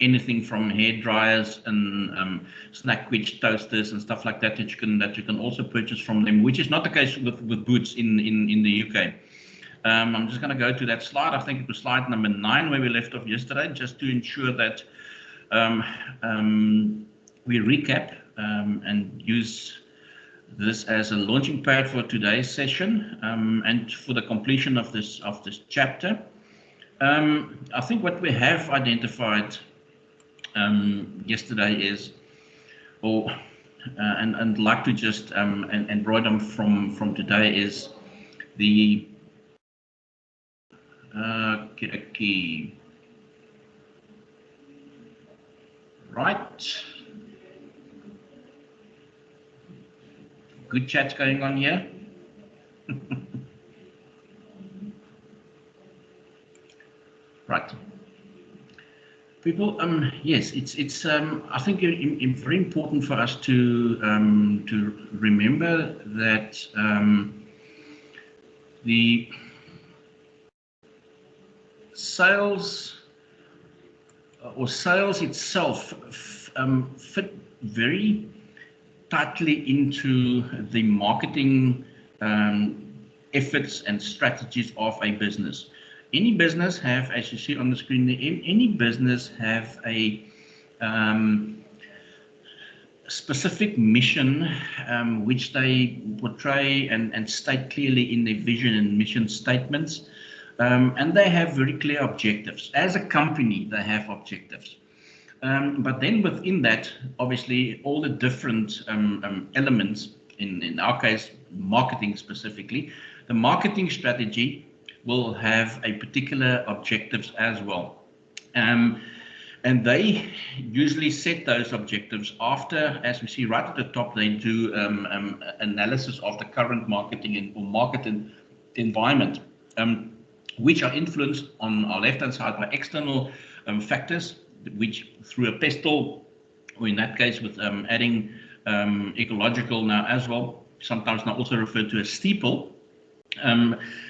anything from hair dryers and snack-quench toasters and stuff like that that you can also purchase from them, which is not the case with Boots in the UK. I'm just going to go to that slide. I think it was slide number 9 where we left off yesterday, just to ensure that we recap and use this as a launching pad for today's session and for the completion of this chapter. I think what we have identified yesterday is, and like to just and brought them from today is the key. Right. Good chat going on here. Right. People, yes, it's I think very important for us to remember that the sales itself fit very tightly into the marketing efforts and strategies of a business. Any business have, as you see on the screen, any business have a specific mission which they portray and state clearly in their vision and mission statements. And they have very clear objectives. As a company, they have objectives. But then within that, obviously, all the different elements, in our case, marketing specifically, the marketing strategy will have a particular objectives as well. And they usually set those objectives after, as we see right at the top, they do analysis of the current marketing or market environment, which are influenced on our left-hand side by external factors, which through a pestle, or in that case with adding ecological now as well, sometimes now also referred to as steeple,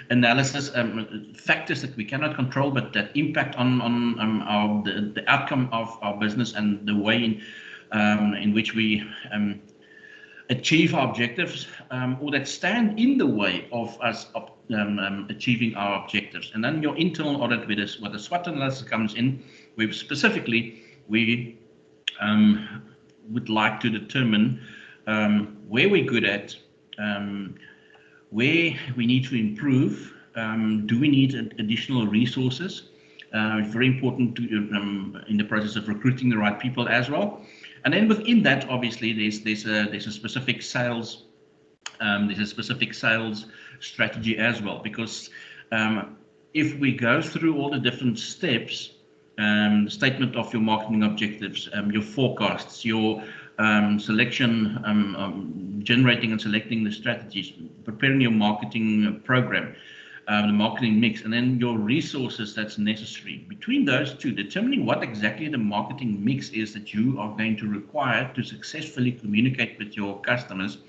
analysis, factors that we cannot control but that impact on the outcome of our business and the way in which we achieve our objectives, or that stand in the way of us achieving our objectives. And then your internal audit, where the SWOT analysis comes in, where specifically we would like to determine where we're good at, where we need to improve, do we need additional resources? It's very important to, in the process of recruiting the right people as well. And then within that, obviously, there's a specific sales strategy as well, because if we go through all the different steps, the statement of your marketing objectives, your forecasts, your selection, generating and selecting the strategies, preparing your marketing program, the marketing mix, and then your resources that's necessary. Between those two, determining what exactly the marketing mix is that you are going to require to successfully communicate with your customers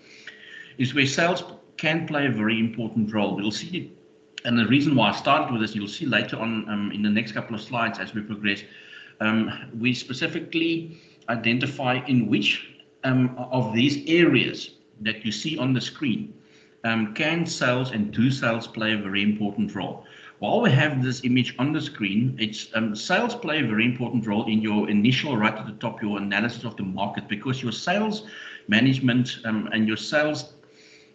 is where sales can play a very important role. We'll see, and the reason why I started with this, you'll see later on in the next couple of slides as we progress, we specifically identify in which of these areas that you see on the screen can sales and do sales play a very important role. While we have this image on the screen, it's sales play a very important role in your initial, right at the top, your analysis of the market, because your sales management and your sales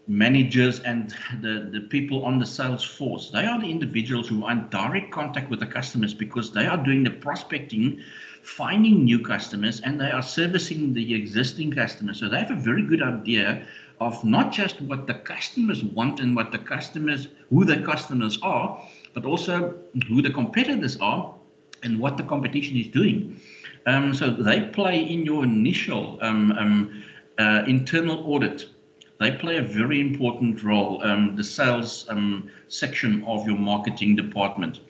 managers and the people on the sales force, they are the individuals who are in direct contact with the customers, because they are doing the prospecting, finding new customers, and they are servicing the existing customers. So they have a very good idea of not just what the customers want and what the customers, who the customers are, but also who the competitors are and what the competition is doing. So they play in your initial internal audit. They play a very important role, the sales section of your marketing department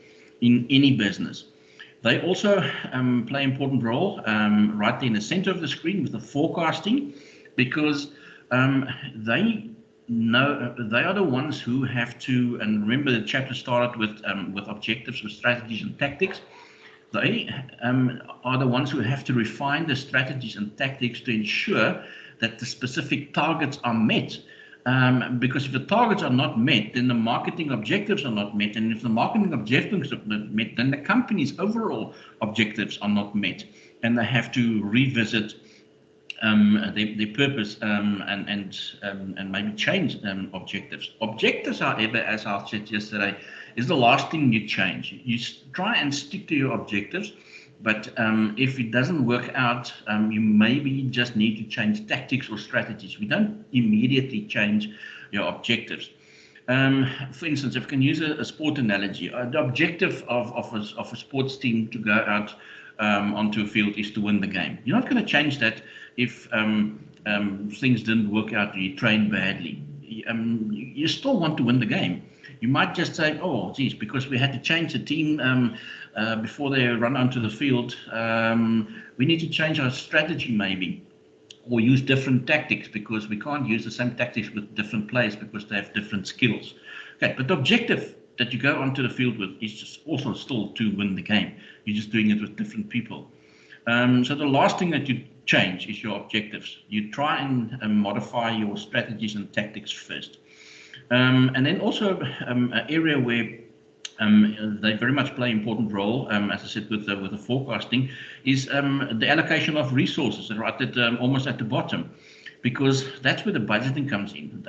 in any business. They also play an important role right there in the center of the screen with the forecasting, because they no, they are the ones who have to, and remember the chapter started with objectives, with strategies and tactics. They are the ones who have to refine the strategies and tactics to ensure that the specific targets are met. Because if the targets are not met, then the marketing objectives are not met. And if the marketing objectives are not met, then the company's overall objectives are not met. And they have to revisit their purpose and maybe change objectives. Objectives, however, as I said yesterday, is the last thing you change. You try and stick to your objectives, but if it doesn't work out, you maybe just need to change tactics or strategies. We don't immediately change your objectives. For instance, if I can use a sport analogy, the objective of a sports team to go out onto a field is to win the game. You're not going to change that if things didn't work out or you trained badly. You still want to win the game. You might just say, oh, geez, because we had to change the team before they run onto the field, we need to change our strategy maybe, or use different tactics because we can't use the same tactics with different players because they have different skills. Okay, but the objective that you go onto the field with is just also still to win the game. You're just doing it with different people. So the last thing that you change is your objectives. You try and modify your strategies and tactics first. And then also an area where they very much play an important role, as I said, with the forecasting, is the allocation of resources, right at almost at the bottom, because that's where the budgeting comes in.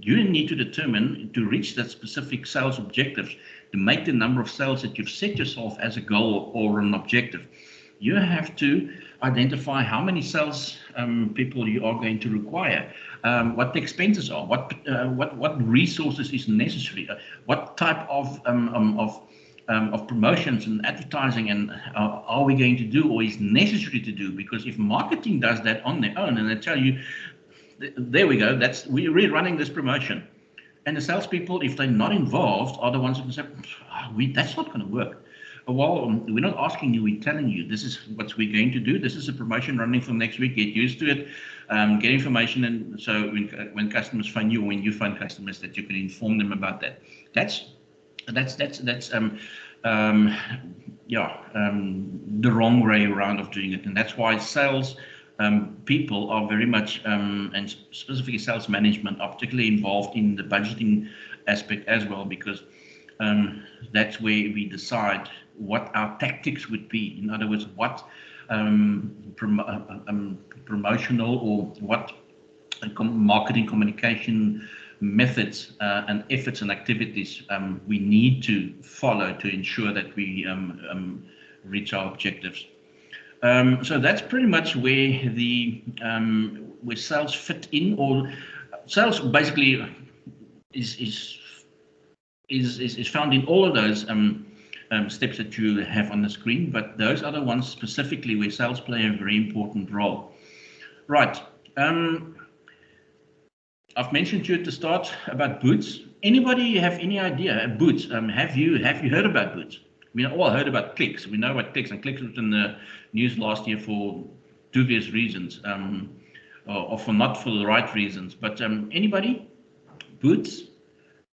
You need to determine to reach that specific sales objectives, to make the number of sales that you've set yourself as a goal or an objective. You have to identify how many sales people you are going to require, what the expenses are, what resources is necessary, what type of promotions and advertising and are we going to do or is necessary to do. Because if marketing does that on their own and they tell you, there we go, we're running this promotion, and the salespeople, if they're not involved, are the ones who can say, that's not going to work. Well, we're not asking you, we're telling you this is what we're going to do. This is a promotion running for next week. Get used to it, get information, and so when customers phone you, or when you phone customers, that you can inform them about that. That's the wrong way around of doing it, and that's why sales people are very much, and specifically sales management, are particularly involved in the budgeting aspect as well, because that's where we decide what our tactics would be. In other words, what promotional or what marketing communication methods and efforts and activities we need to follow to ensure that we reach our objectives. So that's pretty much where where sales fit in, or sales basically is found in all of those steps that you have on the screen, but those are the ones specifically where sales play a very important role. Right. I've mentioned to you at the start about Boots. Anybody have any idea? Boots. Have you heard about Boots? We all heard about Clicks. We know about Clicks, and Clicks was in the news last year for dubious reasons, or for not for the right reasons. But anybody? Boots.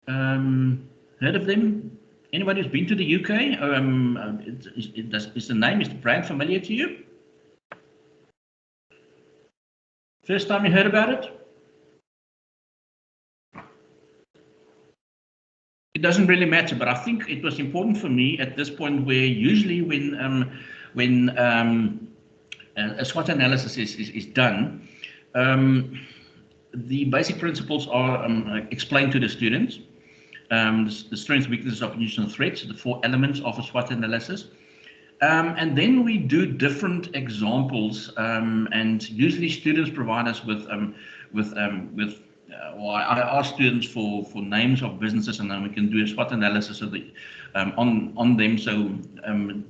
Heard of them? Anybody who's been to the UK? Is the brand familiar to you? First time you heard about it? It doesn't really matter, but I think it was important for me at this point, where usually when a SWOT analysis is done, the basic principles are explained to the students. The strengths, weaknesses, opportunities, and threats, the 4 elements of a SWOT analysis. And then we do different examples, and usually students provide us with I ask students for names of businesses, and then we can do a SWOT analysis of on them, so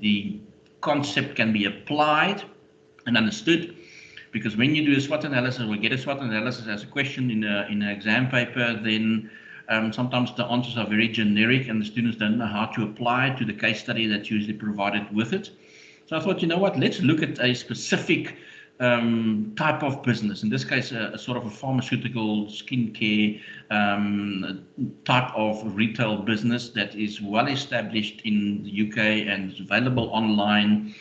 the concept can be applied and understood. Because when you do a SWOT analysis, or get a SWOT analysis as a question in an exam paper, then sometimes the answers are very generic and the students don't know how to apply it to the case study that's usually provided with it. So I thought, you know what, let's look at a specific type of business. In this case, a sort of a pharmaceutical, skincare type of retail business that is well established in the UK and is available online.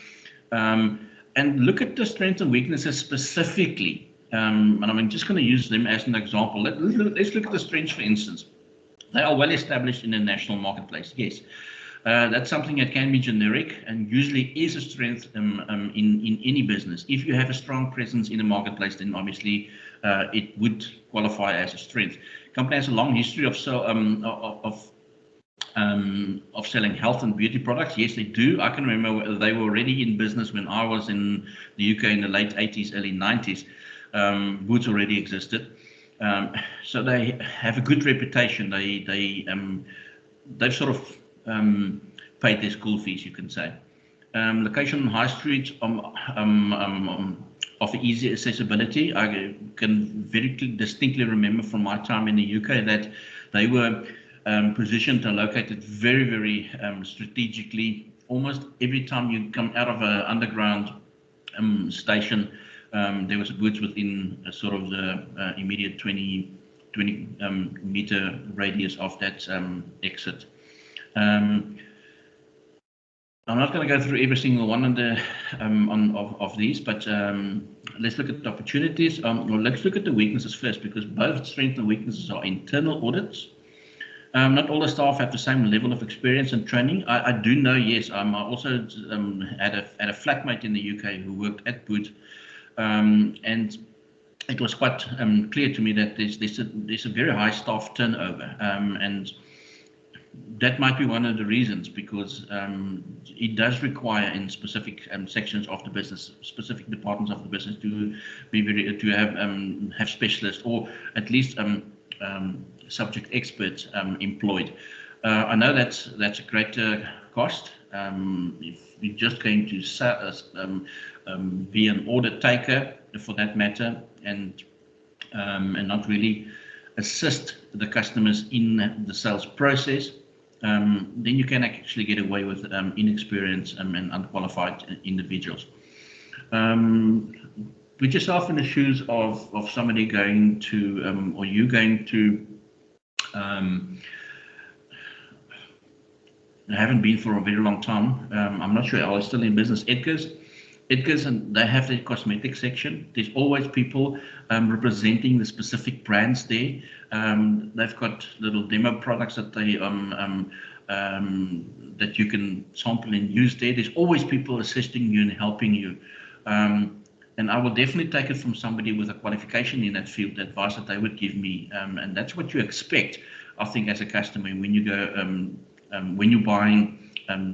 And look at the strengths and weaknesses specifically. And I'm just going to use them as an example. Let's look at the strengths, for instance. They are well established in the national marketplace, yes. That's something that can be generic and usually is a strength in any business. If you have a strong presence in the marketplace, then obviously it would qualify as a strength. Company has a long history of selling health and beauty products. Yes, they do. I can remember they were already in business when I was in the UK in the late 80s, early 90s. Boots already existed. So they have a good reputation. They've sort of paid their school fees, you can say. Location on high streets offer easy accessibility. I can very distinctly remember from my time in the UK that they were positioned and located very, very strategically. Almost every time you come out of an underground station, there was a Boots within sort of the immediate 20 meter radius of that exit. I'm not going to go through every single one of these, but let's look at the opportunities. Well, let's look at the weaknesses first, because both strengths and weaknesses are internal audits. Not all the staff have the same level of experience and training. I do know, yes, I also had a flatmate in the UK who worked at Boots, and it was quite clear to me that there's a very high staff turnover, and that might be one of the reasons, because it does require in specific sections of the business, specific departments of the business, to have specialists, or at least subject experts employed. I know that's a great cost. If you're just going to be an order taker, for that matter, and not really assist the customers in the sales process, then you can actually get away with inexperienced and unqualified individuals. Put yourself in the shoes of somebody going to, or you going to, I haven't been for a very long time. I'm not sure I was still in business. Edgar's, and they have their cosmetic section. There's always people representing the specific brands there. They've got little demo products that they that you can sample and use there. There's always people assisting you and helping you. And I will definitely take it from somebody with a qualification in that field, the advice that they would give me. And that's what you expect, I think, as a customer when you go when you're buying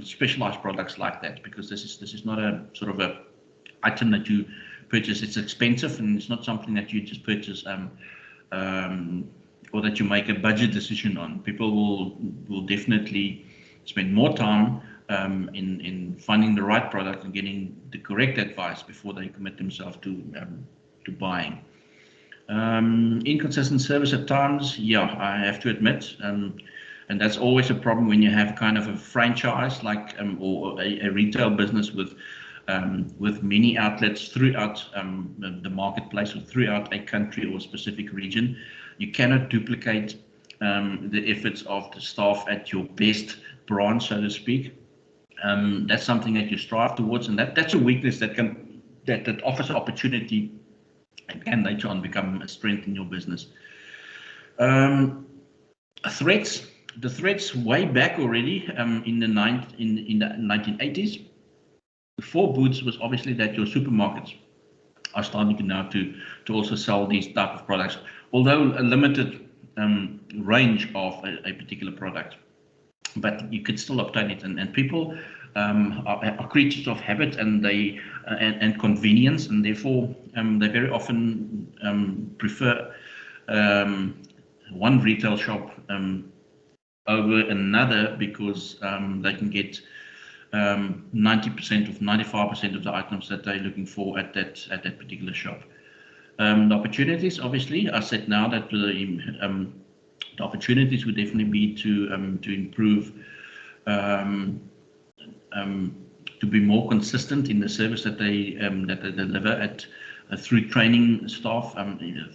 specialized products like that, because this is not a sort of a item that you purchase. It's expensive, and it's not something that you just purchase or that you make a budget decision on. People will definitely spend more time in finding the right product and getting the correct advice before they commit themselves to buying. Inconsistent service at times, yeah, I have to admit. And that's always a problem when you have kind of a franchise, like or a retail business with many outlets throughout the marketplace, or throughout a country or a specific region. You cannot duplicate the efforts of the staff at your best branch, so to speak. That's something that you strive towards, and that's a weakness that offers an opportunity and can later on become a strength in your business. Threats. The threats way back already in the 1980s. Before Boots was obviously that your supermarkets are starting now to also sell these type of products, although a limited range of a particular product, but you could still obtain it, and people are creatures of habit, and and convenience, and therefore they very often prefer one retail shop over another, because they can get 90% of 95% of the items that they're looking for at that particular shop. The opportunities, obviously, I said now that the opportunities would definitely be to improve, to be more consistent in the service that they deliver at through training staff,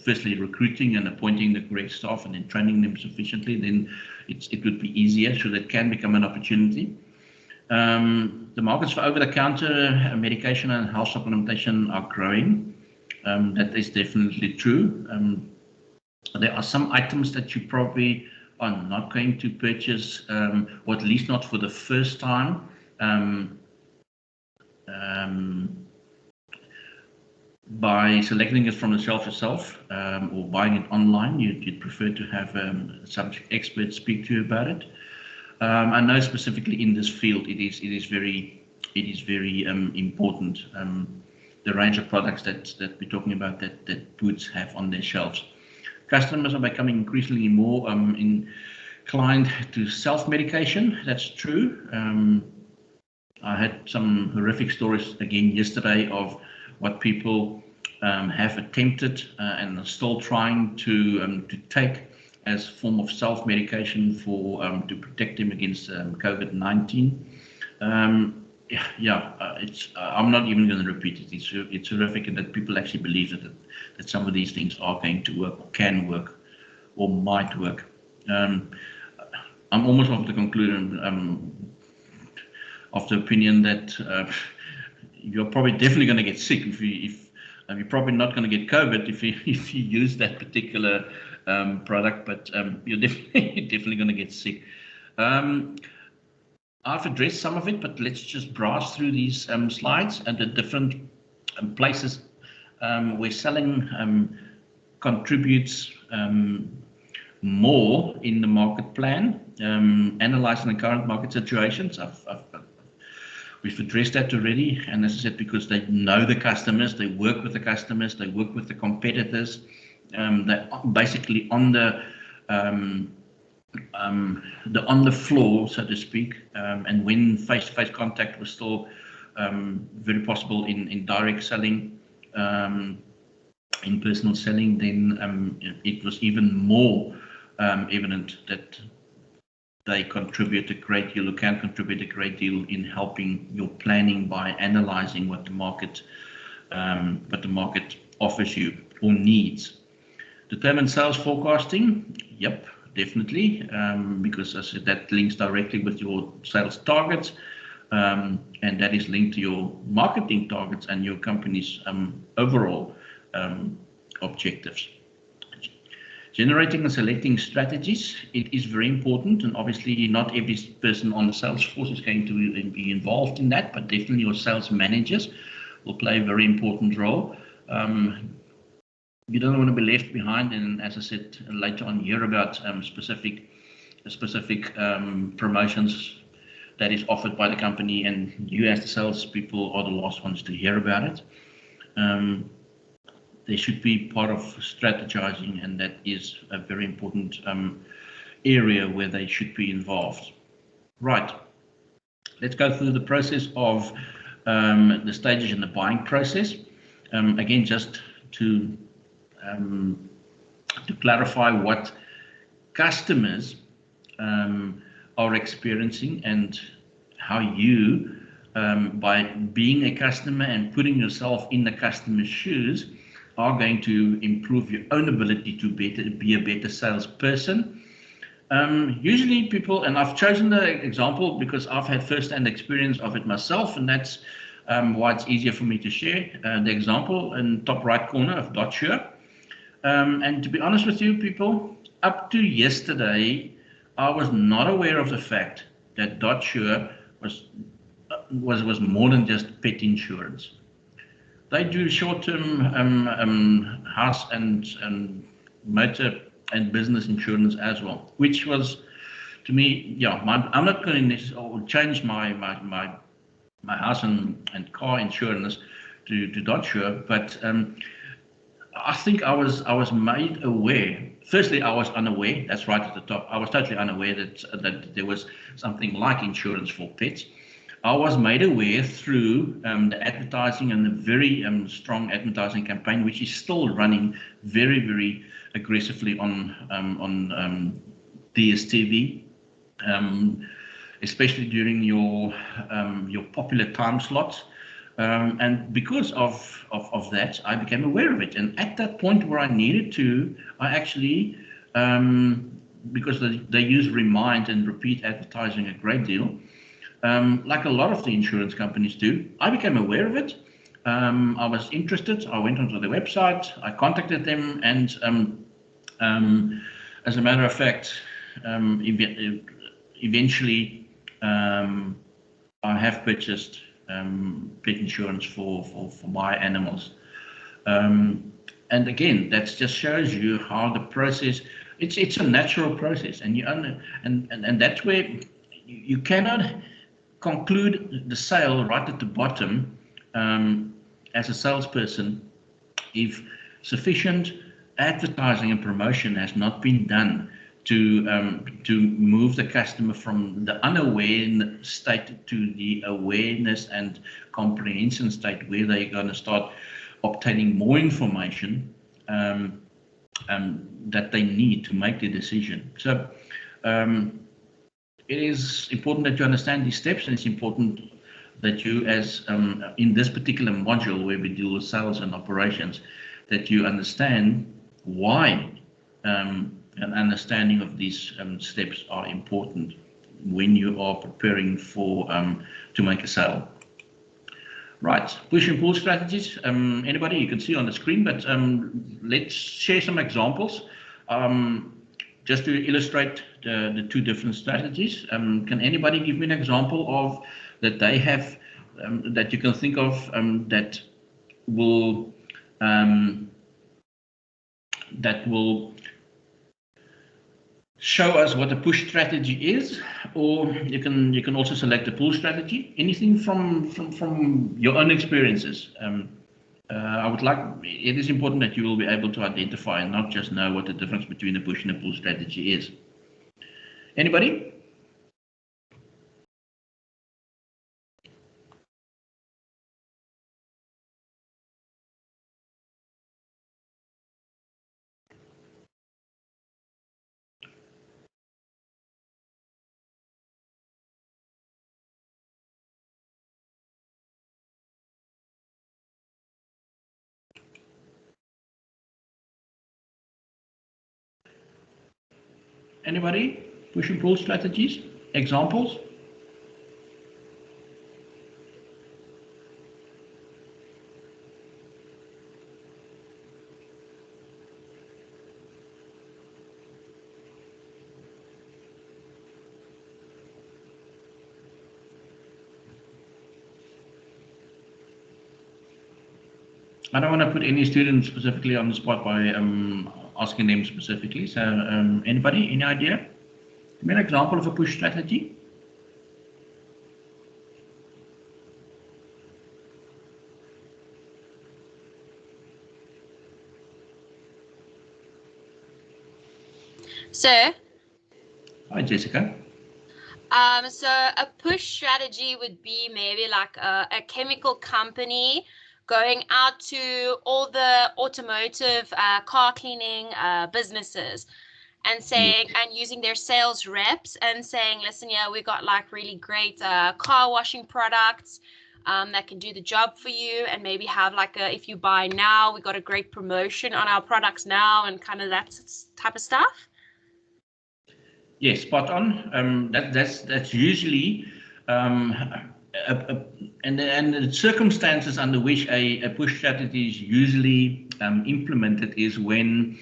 firstly recruiting and appointing the correct staff and then training them sufficiently, then it would be easier, so that can become an opportunity. The markets for over-the-counter medication and health supplementation are growing. That is definitely true. There are some items that you probably are not going to purchase, or at least not for the first time. By selecting it from the shelf yourself, or buying it online, you'd prefer to have a subject expert speak to you about it. I know specifically in this field, it is very important. The range of products that we're talking about that Boots have on their shelves. Customers are becoming increasingly more inclined to self-medication. That's true. I had some horrific stories again yesterday of what people have attempted and are still trying to take as a form of self-medication for to protect them against COVID-19. I'm not even going to repeat it. It's horrific, and that people actually believe that some of these things are going to work, or can work, or might work. I'm almost of the conclusion, of the opinion that you're probably definitely going to get sick if you're probably not going to get COVID if you use that particular product, but you're definitely going to get sick. I've addressed some of it, but let's just browse through these slides and the different places where selling contributes more in the market plan, analyzing the current market situations. We've addressed that already, and as I said, because they know the customers, they work with the customers, they work with the competitors, they're basically on the floor, so to speak, and when face-to-face contact was still very possible in direct selling, in personal selling, then it was even more evident that they contribute a great deal, or can contribute a great deal in helping your planning by analyzing what the market offers you or needs. Determine sales forecasting. Yep, definitely, because as I said, that links directly with your sales targets, and that is linked to your marketing targets and your company's overall objectives. Generating and selecting strategies, it is very important, and obviously not every person on the sales force is going to be involved in that, but definitely your sales managers will play a very important role. You don't want to be left behind, and as I said, later on hear about specific promotions that is offered by the company, and you as the salespeople are the last ones to hear about it. They should be part of strategizing, and that is a very important area where they should be involved. Right, let's go through the process of the stages in the buying process. Again, just to clarify what customers are experiencing, and how you, by being a customer and putting yourself in the customer's shoes, are going to improve your own ability to be a better salesperson. Usually people, and I've chosen the example because I've had first-hand experience of it myself, and that's why it's easier for me to share the example in top right corner of DotSure. And to be honest with you people, up to yesterday, I was not aware of the fact that DotSure was more than just pet insurance. They do short-term house and motor and business insurance as well, which was, to me, yeah, I'm not going to necessarily change my house and car insurance to DotSure, but I think I was made aware. Firstly, I was unaware. That's right at the top. I was totally unaware that there was something like insurance for pets. I was made aware through the advertising and the very strong advertising campaign, which is still running very, very aggressively on DSTV, especially during your popular time slots. And because of that, I became aware of it. And at that point where I needed to, I actually, because they use remind and repeat advertising a great deal, like a lot of the insurance companies do, I became aware of it. I was interested. I went onto the website. I contacted them, and as a matter of fact, eventually, I have purchased pet insurance for my animals. And again, that just shows you how the process. It's a natural process, and and that's where you cannot conclude the sale right at the bottom as a salesperson if sufficient advertising and promotion has not been done to move the customer from the unaware state to the awareness and comprehension state where they're going to start obtaining more information that they need to make the decision. So it is important that you understand these steps, and it's important that you, as in this particular module where we deal with sales and operations, that you understand why an understanding of these steps are important when you are preparing for to make a sale. Right, push and pull strategies. Anybody, you can see on the screen, but let's share some examples just to illustrate the two different strategies. Can anybody give me an example of that they have that you can think of that will show us what a push strategy is, or you can also select a pull strategy. Anything from your own experiences. I would like. It is important that you will be able to identify and not just know what the difference between a push and a pull strategy is. Anybody? Anybody? Push and pull strategies? Examples? I don't want to put any students specifically on the spot by asking them specifically. So anybody, any idea? Give me an example of a push strategy. Sir? Hi, Jessica. So a push strategy would be maybe like a chemical company going out to all the automotive car cleaning businesses and saying, and using their sales reps and saying, listen, yeah, we got like really great car washing products that can do the job for you, and maybe have like a, if you buy now, we got a great promotion on our products now, and kind of that type of stuff. Yes, spot on. That's usually and the circumstances under which a push strategy is usually implemented is when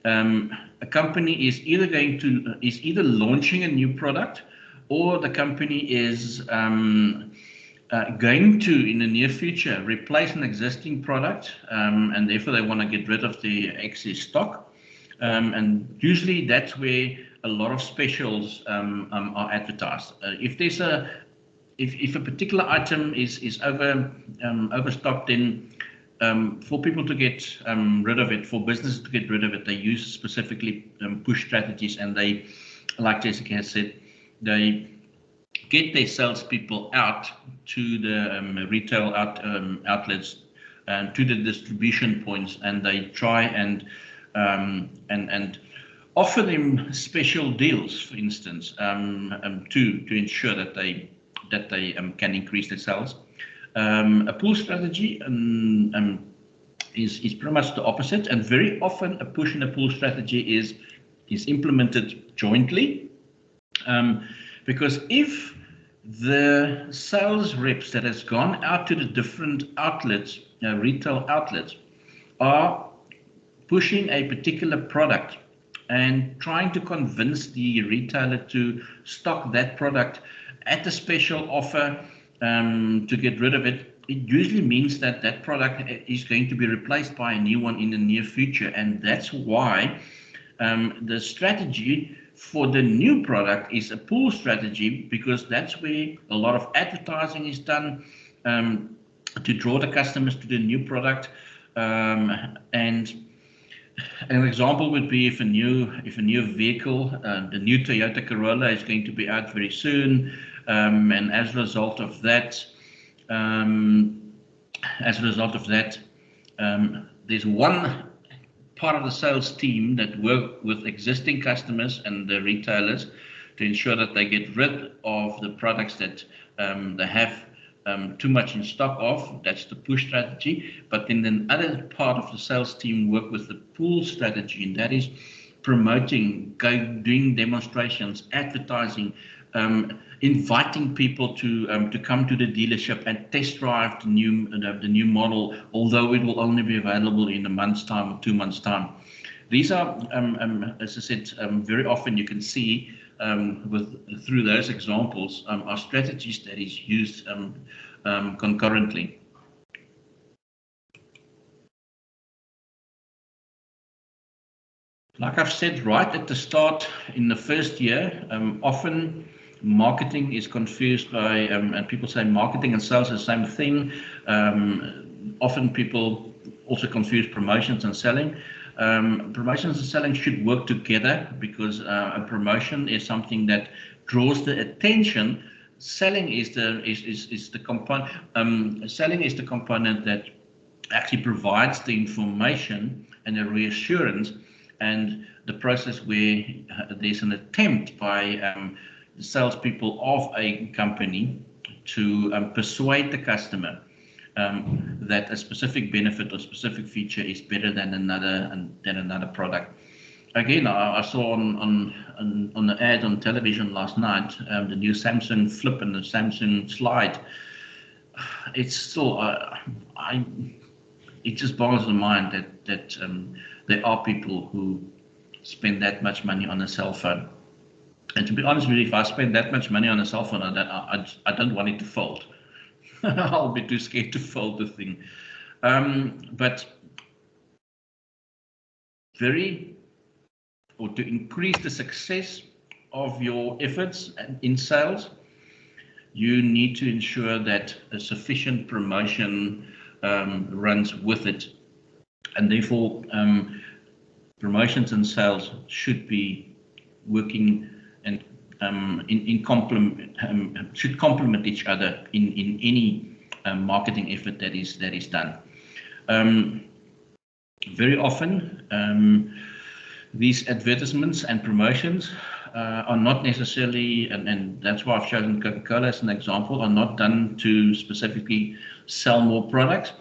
a company is either launching a new product, or the company is going to, in the near future, replace an existing product, and therefore they want to get rid of the excess stock. And usually that's where a lot of specials are advertised. If a particular item is overstocked, then for people to get rid of it, for businesses to get rid of it, they use specifically push strategies, and they, like Jessica has said, they get their salespeople out to the retail outlets and to the distribution points, and they try and offer them special deals, for instance, to ensure that they can increase their sales. A pull strategy is pretty much the opposite, and very often a push and a pull strategy is implemented jointly, because if the sales reps that has gone out to the different outlets, retail outlets, are pushing a particular product and trying to convince the retailer to stock that product at a special offer, to get rid of it, it usually means that that product is going to be replaced by a new one in the near future. And that's why the strategy for the new product is a pull strategy, because that's where a lot of advertising is done to draw the customers to the new product. And an example would be if a new vehicle, the new Toyota Corolla, is going to be out very soon, and as a result of that, there's one part of the sales team that work with existing customers and the retailers to ensure that they get rid of the products that they have too much in stock of. That's the push strategy. But then the other part of the sales team work with the pull strategy, and that is promoting, doing demonstrations, advertising, inviting people to come to the dealership and test drive the new model, although it will only be available in a month's time or 2 months' time. These are, as I said, very often you can see through those examples are strategies that is used concurrently. Like I've said right at the start, in the first year, often marketing is confused by, and people say marketing and sales are the same thing. Often people also confuse promotions and selling. Promotions and selling should work together, because a promotion is something that draws the attention. Selling is the component. Selling is the component that actually provides the information and the reassurance, and the process where there's an attempt by the salespeople of a company to persuade the customer that a specific benefit or specific feature is better than another product. Again, I saw on the ad on television last night, the new Samsung Flip and the Samsung Slide. It's still, it just boggles the mind that there are people who spend that much money on a cell phone. And to be honest with you, if I spend that much money on a cell phone, I don't want it to fold. I'll be too scared to fold the thing. But to increase the success of your efforts in sales, you need to ensure that a sufficient promotion runs with it, and therefore promotions and sales should be working and should complement each other in any marketing effort that is done. Very often these advertisements and promotions are not necessarily, and that's why I've chosen Coca-Cola as an example, are not done to specifically sell more products,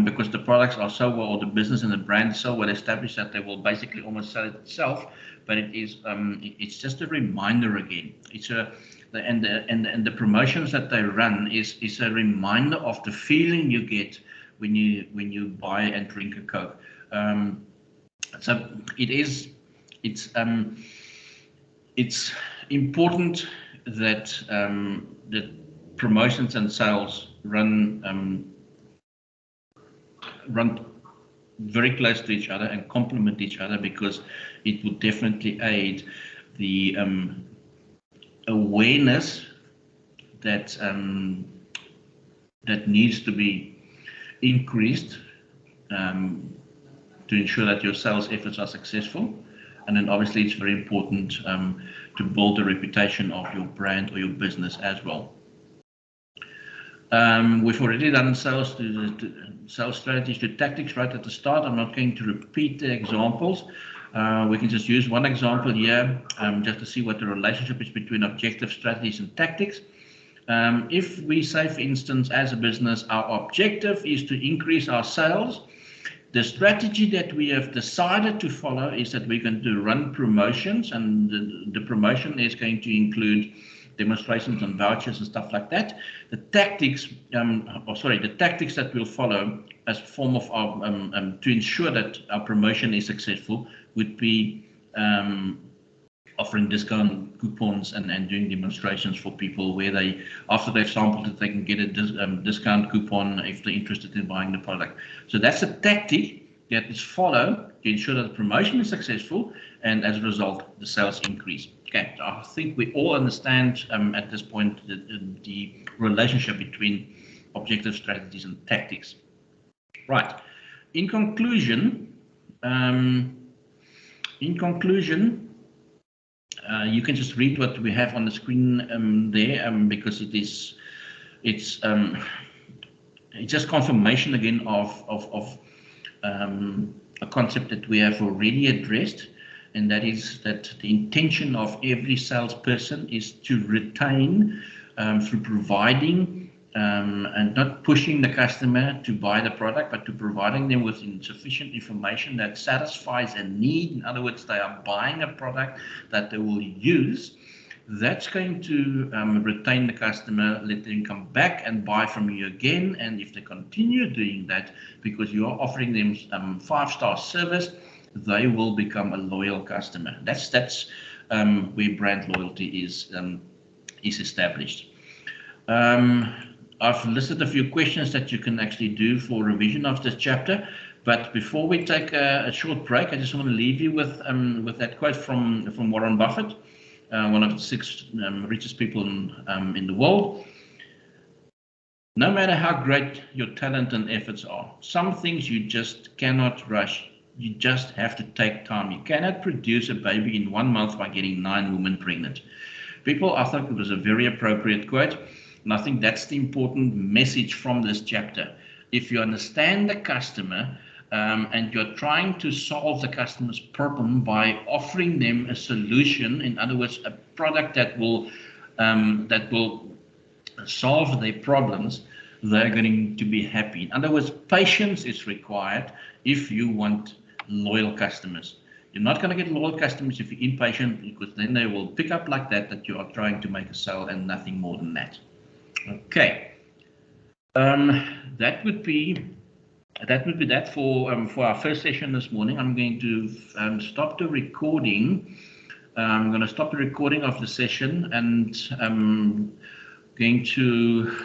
because the products are so well, or the business and the brand is so well established that they will basically almost sell it itself. But it is it's just a reminder again. It's the promotions that they run is a reminder of the feeling you get when you buy and drink a Coke. So it's important that that promotions and sales run very close to each other and complement each other, because it would definitely aid the awareness that that needs to be increased to ensure that your sales efforts are successful. And then obviously it's very important to build the reputation of your brand or your business as well. We've already done sales strategies to tactics right at the start. I'm not going to repeat the examples. We can just use one example here, just to see what the relationship is between objective strategies and tactics. If we say, for instance, as a business, our objective is to increase our sales, the strategy that we have decided to follow is that we're going to run promotions, and the promotion is going to include demonstrations and vouchers and stuff like that. The tactics, the tactics that we'll follow as a form of our, to ensure that our promotion is successful would be offering discount coupons and doing demonstrations for people where they, after they've sampled it, they can get a discount coupon if they're interested in buying the product. So that's a tactic that is followed to ensure that the promotion is successful, and as a result, the sales increase. Okay, so I think we all understand at this point the relationship between objective strategies and tactics. Right. In conclusion, you can just read what we have on the screen there, because it's just confirmation again of a concept that we have already addressed, and that is that the intention of every salesperson is to retain through providing and not pushing the customer to buy the product, but to providing them with sufficient information that satisfies a need. In other words, they are buying a product that they will use. That's going to retain the customer, let them come back and buy from you again. And if they continue doing that because you are offering them 5-star service, they will become a loyal customer. That's where brand loyalty is established. I've listed a few questions that you can actually do for revision of this chapter. But before we take a short break, I just want to leave you with that quote from Warren Buffett, one of the 6 richest people in the world. No matter how great your talent and efforts are, some things you just cannot rush. You just have to take time. You cannot produce a baby in 1 month by getting 9 women pregnant. People, I thought it was a very appropriate quote. And I think that's the important message from this chapter. If you understand the customer and you're trying to solve the customer's problem by offering them a solution, in other words, a product that will solve their problems, they're going to be happy. In other words, patience is required if you want loyal customers. You're not going to get loyal customers if you're impatient, because then they will pick up like that you are trying to make a sale and nothing more than that. Okay, that would be that for our first session this morning. I'm going to stop the recording. I'm going to stop the recording of the session, and I'm going to